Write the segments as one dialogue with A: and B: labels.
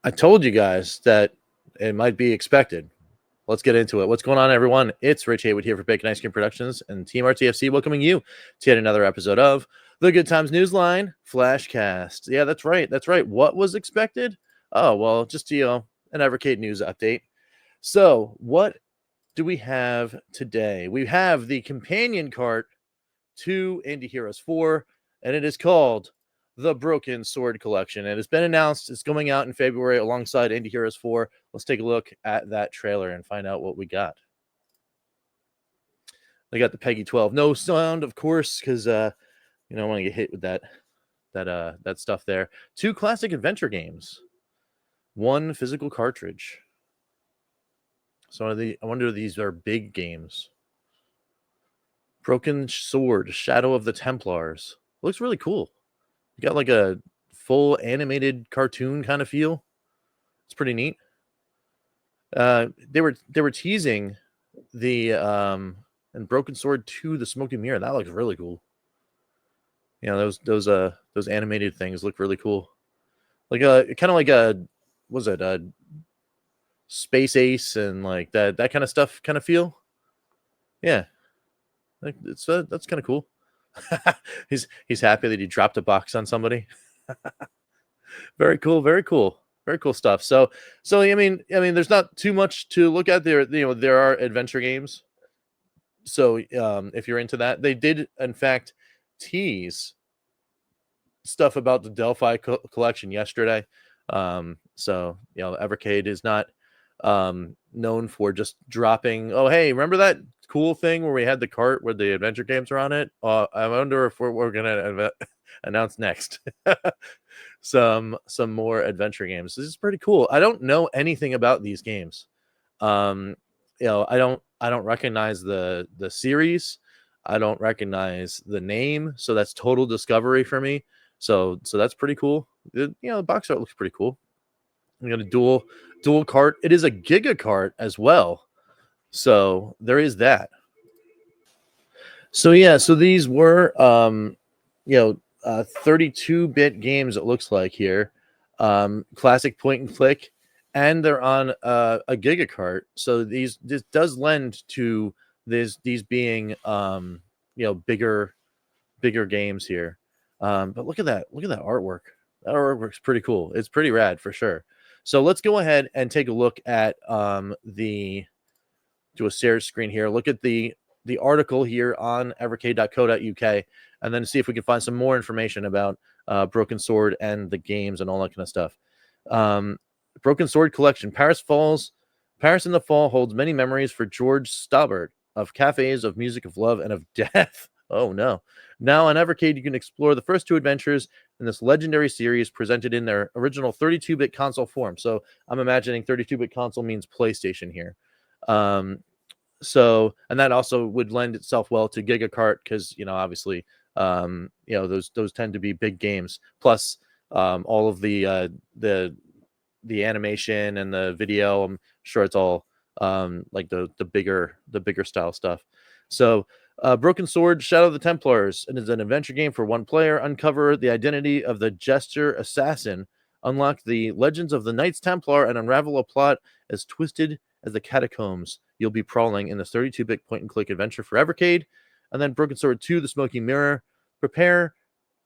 A: I told you guys that it might be expected. Let's get into it. What's going on, everyone? It's Rich Haywood here for Bacon Ice Cream Productions and Team RTFC welcoming you to yet another episode of the Good Times Newsline Flashcast. Yeah, that's right. That's right. What was expected? Oh, well, just, an Evercade news update. So, what do we have today? We have the companion cart to Indie Heroes 4, and it is called the Broken Sword Collection. It has been announced. It's going out in February alongside Indie Heroes 4. Let's take a look at that trailer and find out what we got. They got the Peggy 12. No sound, of course, because I don't want to get hit with that stuff there. 2 classic adventure games. 1 physical cartridge. So I wonder if these are big games. Broken Sword, Shadow of the Templars. Looks really cool. You got like a full animated cartoon kind of feel. It's pretty neat. They were teasing the and Broken Sword 2, the Smoky Mirror. That looks really cool. You know, those animated things look really cool. Like kind of like was it a Space Ace and like that kind of stuff kind of feel. Yeah. Like it's that's kind of cool. he's happy that he dropped a box on somebody. Very cool, very cool, very cool stuff. So I mean, there's not too much to look at there. There are adventure games. So if you're into that, they did in fact tease stuff about the Delphi collection yesterday. So Evercade is not known for just dropping. Oh, hey, remember that cool thing where we had the cart where the adventure games are on it? I wonder if we're gonna announce next some more adventure games. This is pretty cool. I don't know anything about these games. I don't recognize the series. I don't recognize the name, so that's total discovery for me. So that's pretty cool. The box art looks pretty cool. We got a dual cart. It is a Giga cart as well. So there is that. So yeah, so these were 32-bit games, it looks like here. Classic point and click, and they're on a Giga cart. So this does lend to these being bigger games here. But look at that artwork. That artwork's pretty cool. It's pretty rad for sure. So let's go ahead and take a look at do a share screen here. Look at the article here on evercade.co.uk, and then see if we can find some more information about Broken Sword and the games and all that kind of stuff. Broken Sword Collection. Paris in the Fall holds many memories for George Staubert of cafes, of music, of love, and of death. Oh no. Now on Evercade, you can explore the first 2 adventures in this legendary series presented in their original 32-bit console form. So I'm imagining 32-bit console means PlayStation here. So, and that also would lend itself well to Giga Cart because, obviously, those tend to be big games. Plus, all of the animation and the video, I'm sure it's all like the bigger style stuff. So, Broken Sword, Shadow of the Templars. It is an adventure game for 1 player. Uncover the identity of the Jester Assassin. Unlock the legends of the Knights Templar and unravel a plot as twisted as the catacombs. You'll be prowling in this 32-bit point-and-click adventure for Evercade. And then Broken Sword 2, The Smoky Mirror. Prepare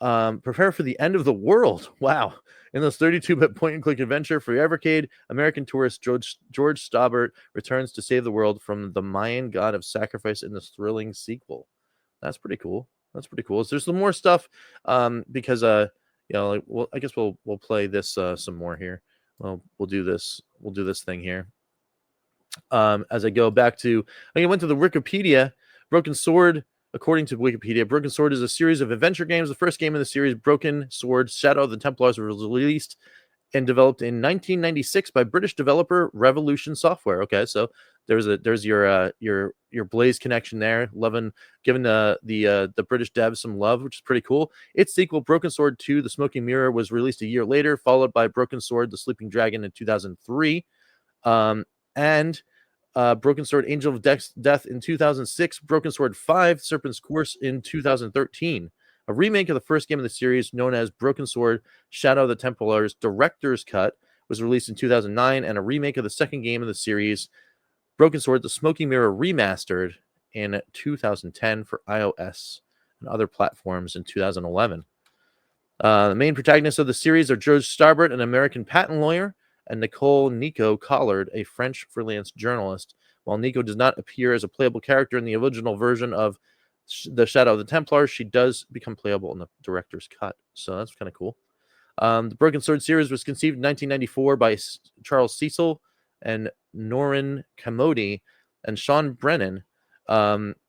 A: for the end of the world. Wow. In this 32-bit point-and-click adventure for Evercade, American tourist George Staubert returns to save the world from the Mayan god of sacrifice in this thrilling sequel. That's pretty cool. So there's some more stuff because I guess we'll play this some more here. Well, we'll do this thing here. As I go back to, I went to the Wikipedia. Broken Sword, according to Wikipedia, Broken Sword is a series of adventure games. The first game in the series, Broken Sword, Shadow of the Templars, was released and developed in 1996 by British developer Revolution Software. Okay, so there's your Blaze connection there. Giving the British devs some love, which is pretty cool. Its sequel, Broken Sword 2, The Smoky Mirror, was released a year later, followed by Broken Sword, The Sleeping Dragon in 2003. And Broken Sword Angel of Death in 2006, Broken Sword 5 Serpent's Course in 2013. A remake of the first game of the series known as Broken Sword Shadow of the Templars Director's Cut was released in 2009, and a remake of the second game of the series, Broken Sword: The Smoking Mirror Remastered, in 2010 for iOS and other platforms in 2011. The main protagonists of the series are George Starbert, an American patent lawyer, and Nicole Nico Collard, a French freelance journalist. While Nico does not appear as a playable character in the original version of The Shadow of the Templars, she does become playable in the director's cut. So that's kind of cool. The Broken Sword series was conceived in 1994 by Charles Cecil and Norrin Camodi and Sean Brennan,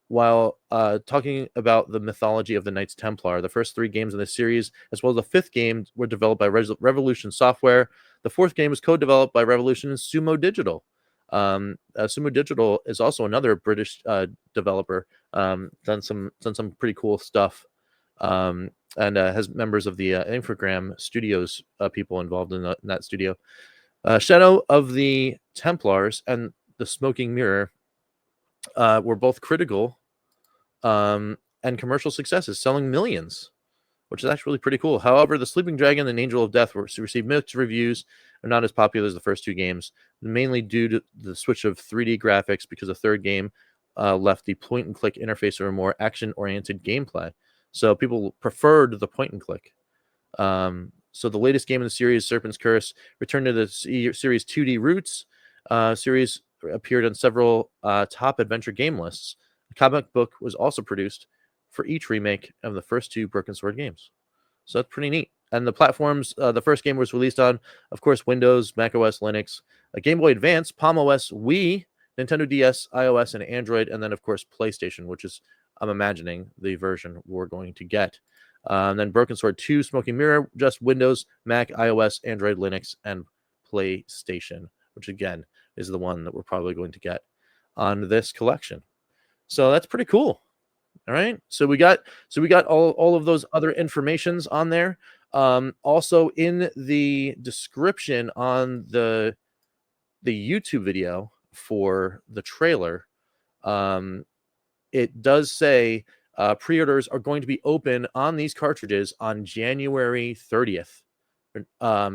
A: while talking about the mythology of the Knights Templar. The first 3 games in the series, as well as the 5th game, were developed by Revolution Software. The 4th game was co-developed by Revolution and Sumo Digital. Sumo Digital is also another British developer, done some pretty cool stuff, and has members of the Infogram Studios people involved in that studio. Shadow of the Templars and The Smoking Mirror were both critical and commercial successes, selling millions, which is actually pretty cool. However, The Sleeping Dragon and Angel of Death received mixed reviews, are not as popular as the first 2 games, mainly due to the switch of 3D graphics, because the 3rd game left the point-and-click interface for a more action-oriented gameplay. So people preferred the point-and-click. So the latest game in the series, Serpent's Curse, returned to the series' 2D roots. Series appeared on several top adventure game lists. A comic book was also produced for each remake of the first 2 Broken Sword games. So that's pretty neat. And the platforms, the first game was released on, of course, Windows, macOS, Linux, Game Boy Advance, Palm OS, Wii, Nintendo DS, iOS, and Android, and then, of course, PlayStation, which is, I'm imagining, the version we're going to get. And then Broken Sword 2, Smoking Mirror, just Windows, Mac, iOS, Android, Linux, and PlayStation, which, again, is the one that we're probably going to get on this collection. So that's pretty cool. All right. So we got all of those other informations on there. Also in the description on the YouTube video for the trailer, it does say pre-orders are going to be open on these cartridges on January 30th.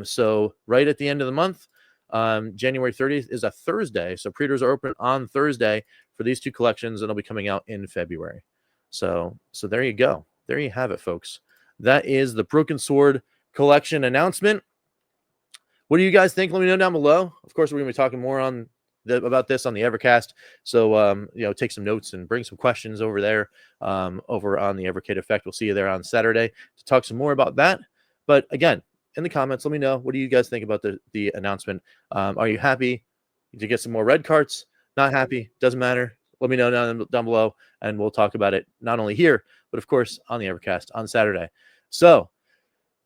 A: So right at the end of the month, January 30th is a Thursday. So pre-orders are open on Thursday for these 2 collections, and they'll be coming out in February. So there you go. There you have it, folks. That is the Broken Sword collection announcement. What do you guys think? Let me know down below. Of course, we're going to be talking more about this on the Evercast. So, take some notes and bring some questions over there, over on the Evercade Effect. We'll see you there on Saturday to talk some more about that. But again, in the comments, let me know, what do you guys think about the announcement? Are you happy to get some more red carts? Not happy? Doesn't matter. Let me know down below, and we'll talk about it not only here, but of course on the Evercast on Saturday. So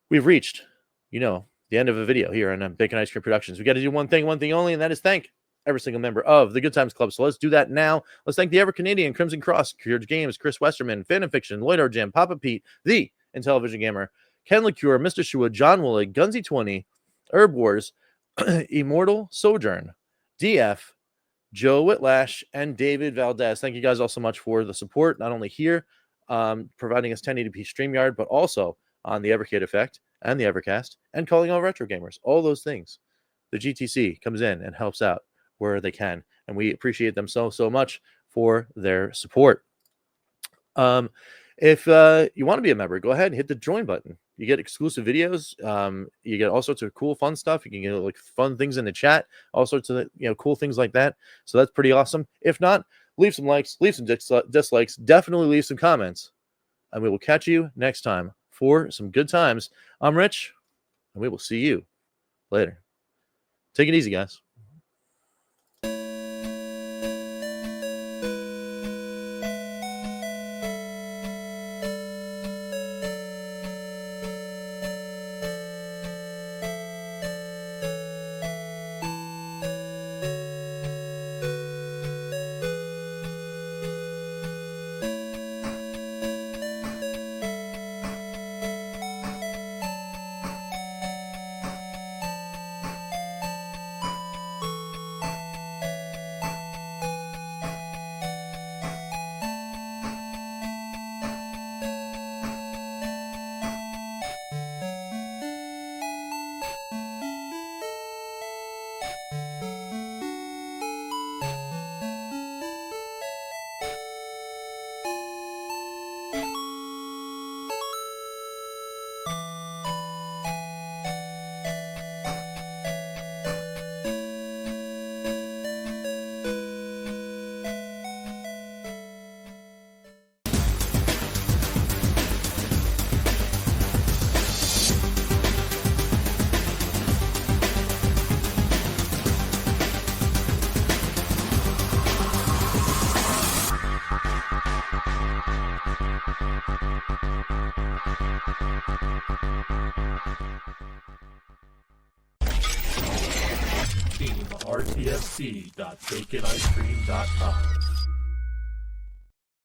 A: we've reached, the end of a video here on Bacon Ice Cream Productions. We got to do one thing only, and that is thank every single member of the Good Times Club. So let's do that now. Let's thank the EverCanadian, Crimson Cross, Cured Games, Chris Westerman, Fan and Fiction, Lloyd R. Jim, Papa Pete, the Intellivision Gamer, Ken LaCure, Mr. Shua, John Woolley, Gunsy20, Herb Wars, Immortal Sojourn, DF, Joe Whitlash, and David Valdez. Thank you guys all so much for the support, not only here, providing us 1080p StreamYard, but also on the Evercade Effect and the Evercast, and calling all retro gamers. All those things. The GTC comes in and helps out where they can, and we appreciate them so much for their support. If you want to be a member, go ahead and hit the join button. You get exclusive videos. You get all sorts of cool, fun stuff. You can get like fun things in the chat, all sorts of cool things like that. So that's pretty awesome. If not, leave some likes, leave some dislikes. Definitely leave some comments, and we will catch you next time for some good times. I'm Rich, and we will see you later. Take it easy, guys.
B: TeamRTFC.baconicecream.com